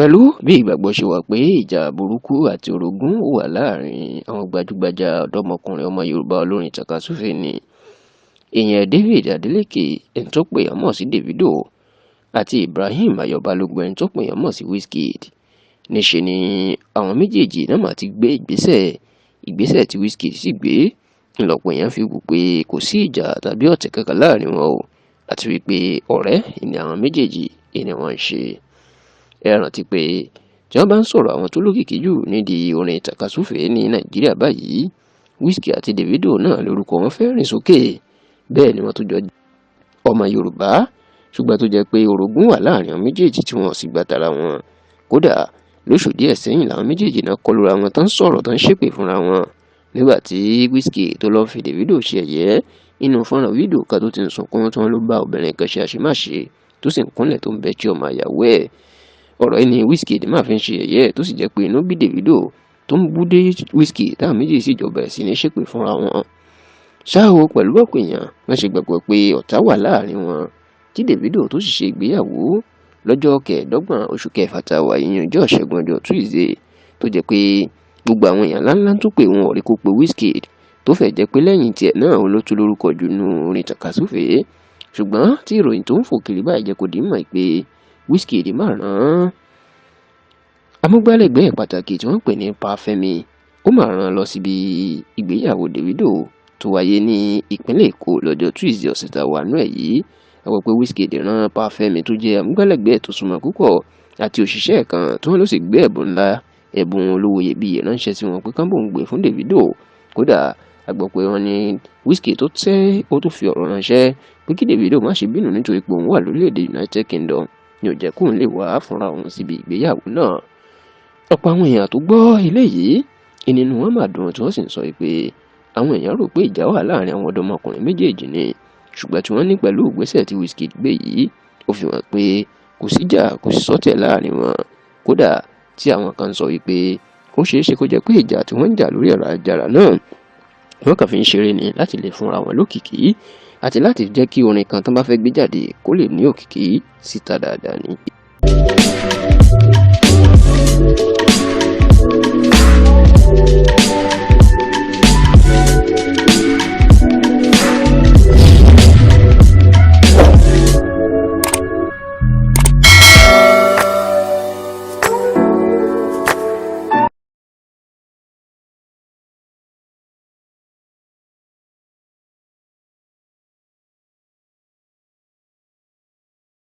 pẹ̀lú bí ìgbàgbọ́ ṣe wà pé ìjà burúkú àti orogún wà láàrin àwọn gbajúgbajà ọ̀dọ́mọkùnrin ọmọ Yorùbá olórin tàkasúfè ni ìyẹn David Adeleke ẹni tó pè yàn mọ̀ sí Davido àti Ibrahim Ayọ̀ Balógun ẹni tó pè yàn mọ̀ sí Wizkid. Níṣe ni àwọn méjèèjì náà máa ti gbé ìgbésẹ̀ tí Wizkid sì gbé ńlọ́pọ̀ èèyàn fi wò pé kò sí ìjà tàbí ọ̀tẹ̀ kankan láàrin wọn o àti wípé ọ̀rẹ́ ni àwọn méjèèjì ni wọ́n ń ṣe. Ẹ rántí pé tí wọ́n bá ń sọ̀rọ̀ àwọn tó lókìkí jù nídìí orin tàkasúfè ní Nàìjíríà báyìí, Wizkid àti Davido náà lórúkọ wọn fẹ́ rìn sókè. Bẹ́ẹ̀ ni wọ́n tó jọ ọmọ Yorùbá ṣùgbọ́n tó jẹ́ pé orogún wà láàrin àwọn méjèèjì tí wọ́n sì gbà tara wọn. Kódà lóṣù díẹ̀ sẹ́yìn làwọn méjèèjì náà kọlura wọn tán sọ̀rọ̀ tán ṣépè fúnra wọn nígbà tí Wizkid tó lọ́ọ́ fi Davido ṣe ẹ̀yẹ́ inú fọ́nrán fídíò kan tó ti ń sunkún tí wọ́n ló bá obìnrin kan ṣe àṣemáṣe tó sì ń kúnlẹ̀ tó ń bẹ tí ọmọ àyàwó ẹ̀. Ọ̀rọ̀ yìí ni Wizkid máa fi ń ṣe ẹ̀yẹ́ tó sì jẹ́ pé inú bí Davido tó ń bú dé Wizkid táwọn méjèèjì sì jọ bẹ̀rẹ̀ sí ní ṣépè fúnra wọn. Ṣá o, pẹ̀lú ọ̀pọ̀ èèyàn wọ́n ṣe gbàgbọ́ pé ọ̀tá wà láàrin wọn tí Davido tó sì ṣe ìgbéyàwó lọ́jọ́ 25 oṣù kẹfà tá a wà yìí ọjọ́ Ìṣẹ́gun ọjọ́ Tuesday tó jẹ́ pé gbogbo àwọn èèyàn ńláńlá tó pè wọn ò rí kó pe Wizkid tó fẹ́ jẹ́ pé lẹ́yìn tiẹ̀ náà ló tún lórúkọ jù nínú orin tàkasúfè. Ṣùgbọ́n tí ìròyìn tó ń fò kiri báyìí jẹ́ kó di mọ̀ pé Wizkid máa rán amúgbálẹ́gbẹ̀ẹ́ pàtàkì tí wọ́n pè ní Pa Fẹ́mi ó máa rán lọ síbi ìgbéyàwó Davido tó wáyé ní ìpínlẹ̀ Èkó lọ́jọ́ Tuesday ọ̀sẹ̀ tá a wà nú ẹ̀ yìí. Àwọn pé Wizkid rán Pa Fẹ́mi tó jẹ́ amúgbálẹ́gbẹ̀ẹ́ tó súnmọ́ púpọ̀ àti òṣìṣẹ́ kan tí wọ́n ló sì gbé ẹ̀bùn olówó iyebíye ránṣẹ́ sí wọn pé kán bò ń gbé fún Davido. Kódà a gbọ́ pé wọ́n ní Wizkid tó fi ọ̀rọ̀ ránṣẹ́ pé kí Davido má ṣe bínú nítorí pé òun wà lórílẹ̀‐èdè United Kingdom ni ò jẹ́ kóun lè wá fúnra òun síbi ìgbéyàwó náà. Ọ̀pọ̀ àwọn èèyàn tó gbọ́ eléyìí ìnínú wọn máa dùn tí wọ́n sì ń sọ pé àwọn èèyàn rò pé ìjà wà láàrin àwọn ọ̀dọ́mọkùnrin méjèèjì ni ṣùgbọ́n tí wọ́n ní pẹ̀lú ìgbésẹ̀ tí Wizkid gbé yìí ó fi hàn pé kò síjà kò sí sọ́tẹ̀ láàrin wọn. Kódà tí àwọn kan sọ wípé ó ṣeé ṣe kó jẹ́ pé ìjà tí wọ́n ń jà lórí ẹ̀rọ ayélujára náà wọ́n kàn fi ń ṣeré ni láti lè fúnra wọn lókìkí àti láti jẹ́ kí orin kan tán bá fẹ́ gbé jáde kó lè ní òkìkí síta dáadáa ni.